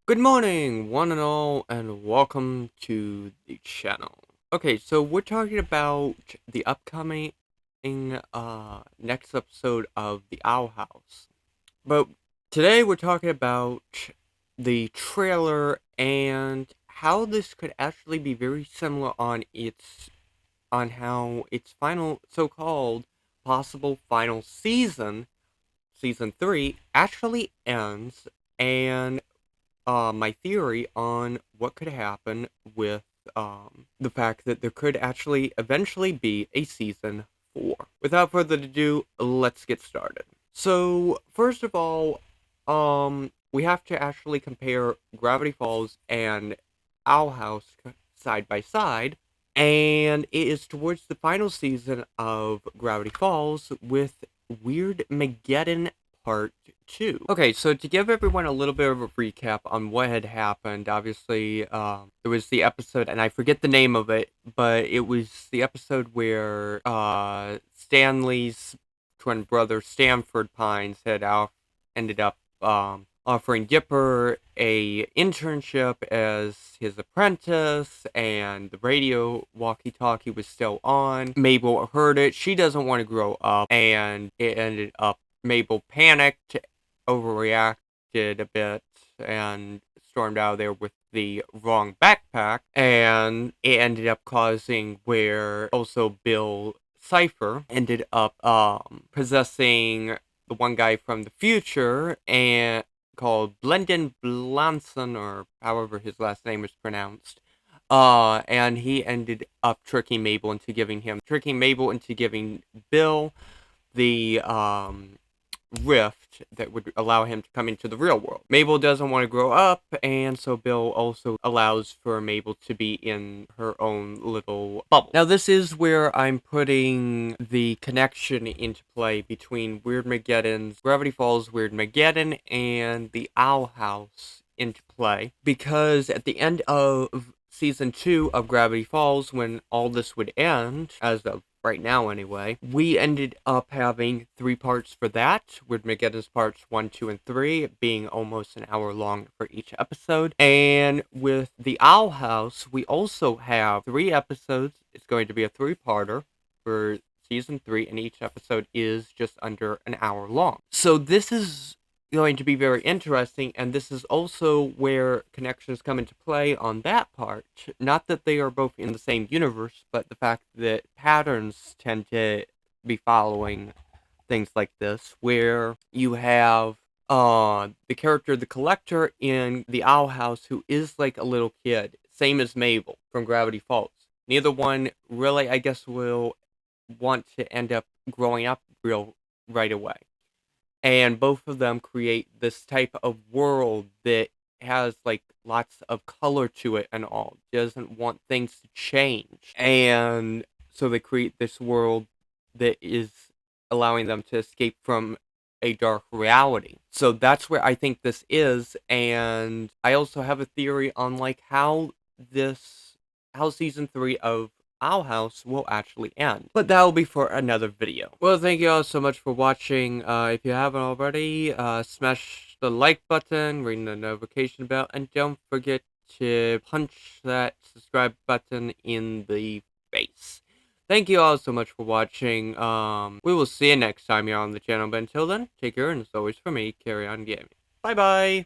Good morning, one and all, and welcome to the channel. Okay, so we're talking about the upcoming next episode of The Owl House. But today we're talking about the trailer and how this could actually be very similar on how its final so-called possible final season 3, actually ends, and my theory on what could happen with the fact that there could actually eventually be a season 4. Without further ado, let's get started. So, first of all, we have to actually compare Gravity Falls and Owl House side by side, and it is towards the final season of Gravity Falls with Weird Mageddon Part 2. Okay, so to give everyone a little bit of a recap on what had happened, obviously, there was the episode, and I forget the name of it, but it was the episode where Stanley's twin brother Stanford Pines ended up offering Dipper a internship as his apprentice, and the radio walkie-talkie was still on. Mabel heard it. She doesn't want to grow up, and it ended up Mabel panicked, overreacted a bit, and stormed out of there with the wrong backpack, and it ended up causing where also Bill Cipher ended up possessing the one guy from the future and called Blendon Blanson, or however his last name is pronounced. And he ended up tricking Mabel into giving Bill the rift that would allow him to come into the real world. Mabel doesn't want to grow up, and so Bill also allows for Mabel to be in her own little bubble. Now, this is where I'm putting the connection into play between Gravity Falls Weird Mageddon and the Owl House into play, because at the end of season 2 of Gravity Falls, when all this would end, as of right now anyway, we ended up having 3 parts for that, with Mageddon's parts 1, 2, and 3 being almost an hour long for each episode. And with the Owl House, we also have 3 episodes. It's going to be a 3-parter for season 3, and each episode is just under an hour long. So this is going to be very interesting, and this is also where connections come into play on that part. Not that they are both in the same universe, but the fact that patterns tend to be following things like this, where you have the character, the Collector, in the Owl House, who is like a little kid, same as Mabel from Gravity Falls. Neither one really, I guess, will want to end up growing up right away. And both of them create this type of world that has like lots of color to it and all. Doesn't want things to change. And so they create this world that is allowing them to escape from a dark reality. So that's where I think this is, and I also have a theory on like how season 3 of Owl House will actually end. But that will be for another video. Well, thank you all so much for watching. If you haven't already, smash the like button, ring the notification bell, and don't forget to punch that subscribe button in the face. Thank you all so much for watching. We will see you next time here on the channel, but until then, take care, and as always for me, carry on gaming. Bye-bye!